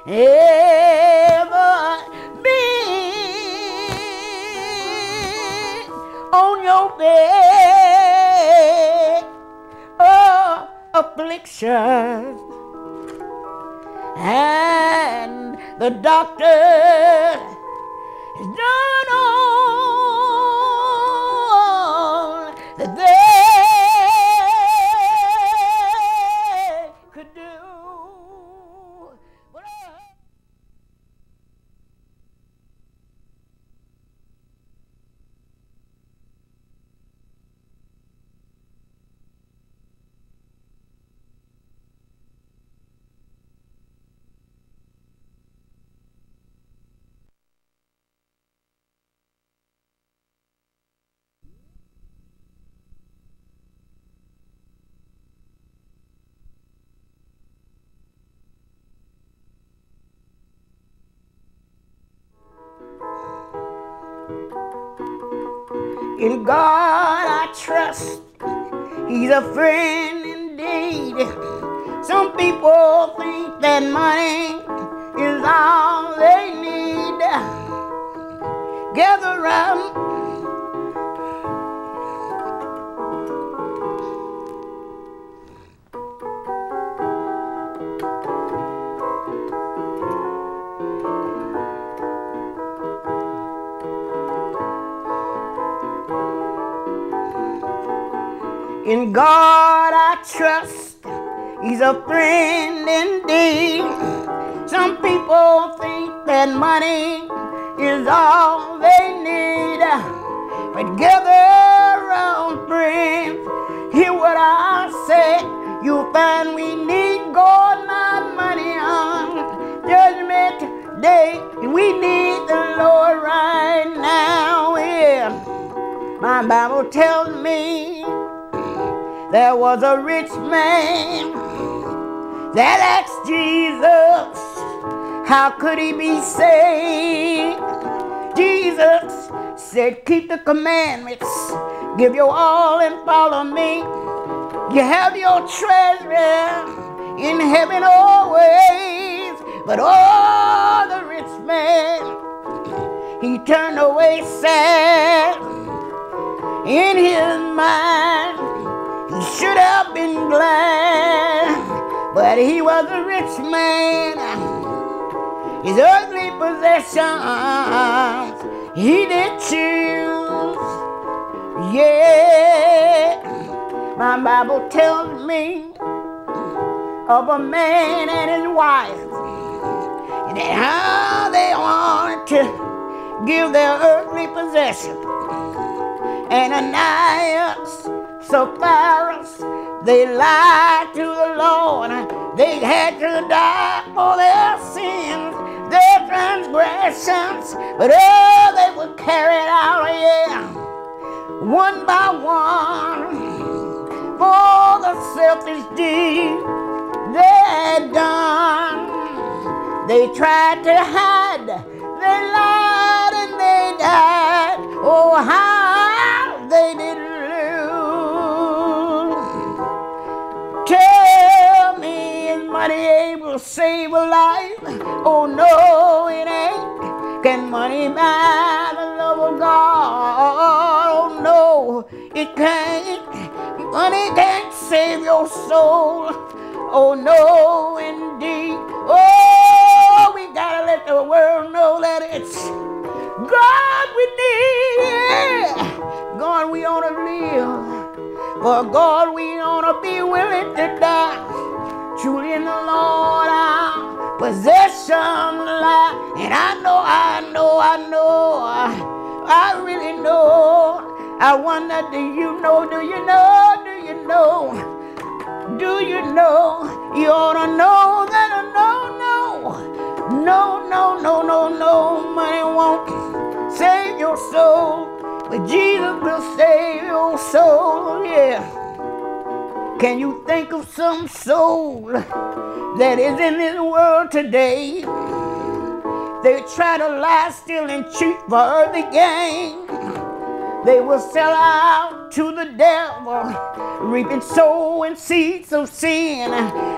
ever been on your bed of affliction, and the doctor has done all that they could do. In God I trust, He's a friend indeed. Some people think that money is all they need. Gather round. In God I trust, He's a friend indeed. Some people think that money is all they need. But gather round, friends, hear what I say. You'll find we need God, not money on Judgment Day. And we need the Lord right now. Yeah. My Bible tells me there was a rich man that asked Jesus, how could he be saved? Jesus said, keep the commandments, give your all and follow me. You have your treasure in heaven always. But oh, the rich man, he turned away sad in his mind. He should have been glad, but he was a rich man. His earthly possessions he did choose. Yeah, my Bible tells me of a man and his wife, and how they wanted to give their earthly possession. Ananias, Sapphira, they lied to the Lord. They had to die for their sins, their transgressions, but oh, they were carried out, yeah, one by one, for the selfish deed they had done. They tried to hide, they lied and they died. Oh, how they did lose. Tell me, is money able to save a life? Oh no, it ain't. Can money buy the love of God? Oh no, it can't. Money can't save your soul. Oh no, indeed. Oh, we gotta let the world know that it's God we need. God we ought to live. For God we ought to be willing to die. Truly in the Lord our possession lie. And I really know. I wonder, do you know? You ought to know that no, money won't save your soul, but Jesus will save your soul, yeah. Can you think of some soul that is in this world today? They try to lie, steal, and cheat for earthly gain. They will sell out to the devil, reaping sowing seeds of sin.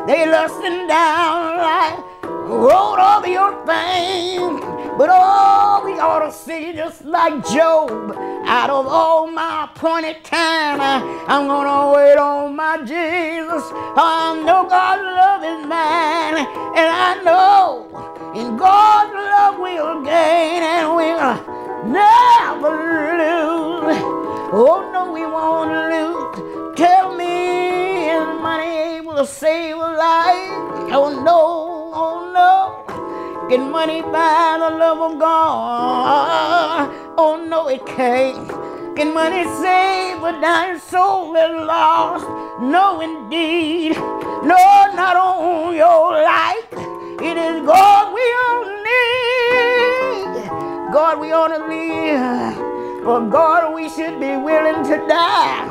They lusting down like road of everything. But oh, we ought to see just like Job, out of all my appointed time, I'm gonna wait on my Jesus. I know God's love is mine, and I know in God's love we'll gain, and we'll never lose. Oh no, we won't lose. Tell me, is money able to save a life? Oh no, oh no. Can money buy the love of God? Oh no, it can't. Can money save a dying soul that's lost? No, indeed. No, not on your life. It is God we only need. God we ought to live. For God we should be willing to die.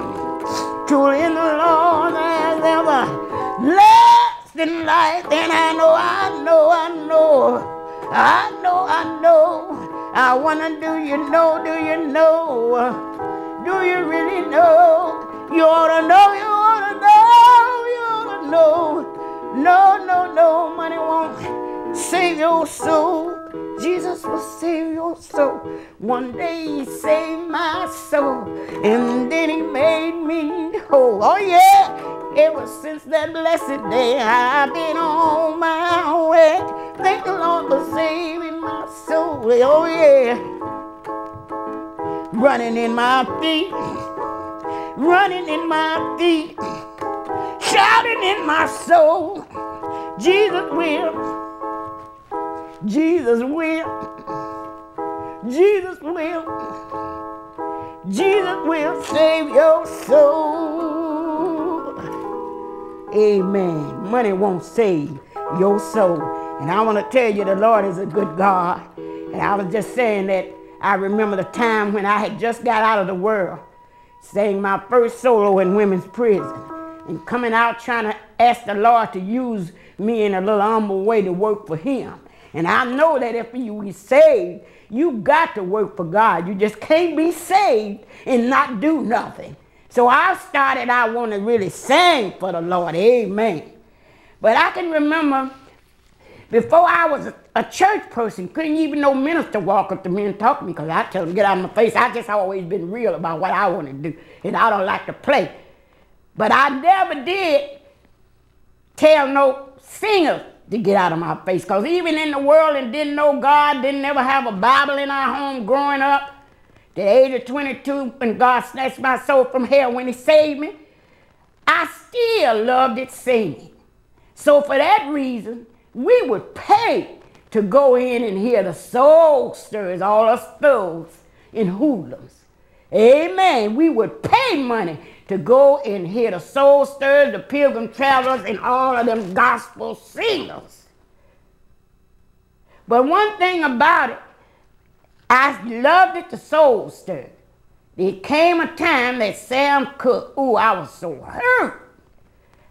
Truly in the Lord there's ever lasting life. And I know. I wanna, do you know? Do you really know? You ought to know, you ought to know. No, money won't save your soul. Jesus will save your soul. One day he saved my soul, and then he made me whole. Oh yeah, ever since that blessed day, I've been on my way. Thank the Lord for saving my soul. Oh yeah, running in my feet, shouting in my soul. Jesus will save your soul. Amen. Money won't save your soul. And I want to tell you, the Lord is a good God. And I was just saying that I remember the time when I had just got out of the world, sang my first solo in women's prison, and coming out trying to ask the Lord to use me in a little humble way to work for him. And I know that if you be saved, you got to work for God. You just can't be saved and not do nothing. So I want to really sing for the Lord. Amen. But I can remember before I was a church person, couldn't even no minister walk up to me and talk to me, because I tell them, get out of my face. I just always been real about what I want to do, and I don't like to play. But I never did tell no singer to get out of my face, because even in the world and didn't know God, didn't never have a Bible in our home growing up, the age of 22, when God snatched my soul from hell when he saved me, I still loved it singing. So for that reason, we would pay to go in and hear the soul stirs, all us those in hoodlums. Amen. We would pay money to go and hear the soul stirs, the pilgrim travelers, and all of them gospel singers. But one thing about it, I loved it, the soul stir. There came a time that Sam Cooke, I was so hurt.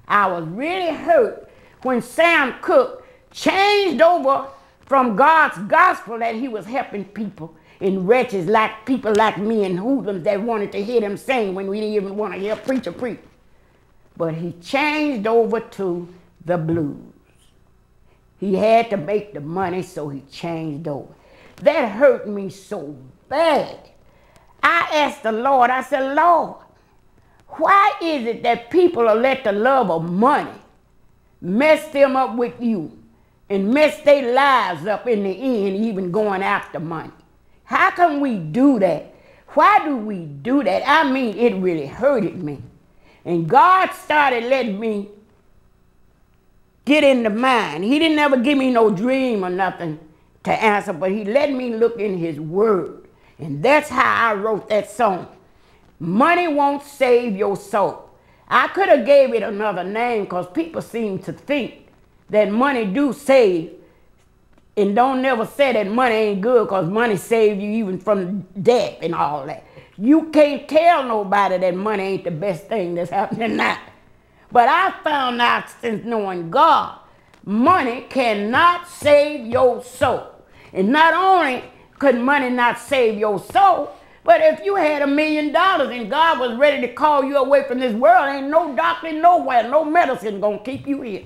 I was really hurt when Sam Cooke changed over from God's gospel that he was helping people and wretches like people like me and hoodlums that wanted to hear them sing when we didn't even want to hear a preacher preach. But he changed over to the blues. He had to make the money, so he changed over. That hurt me so bad. I asked the Lord, I said, Lord, why is it that people will let the love of money mess them up with you and mess their lives up in the end, even going after money? How can we do that? Why do we do that? I mean, it really hurted me. And God started letting me get in the mind. He didn't ever give me no dream or nothing to answer, but he let me look in his word. And that's how I wrote that song. Money won't save your soul. I could have gave it another name, because people seem to think that money do save, and don't never say that money ain't good, because money saves you even from death and all that. You can't tell nobody that money ain't the best thing that's happening now. But I found out since knowing God, money cannot save your soul. And not only could money not save your soul, but if you had $1 million and God was ready to call you away from this world, ain't no doctor nowhere, no medicine gonna keep you here.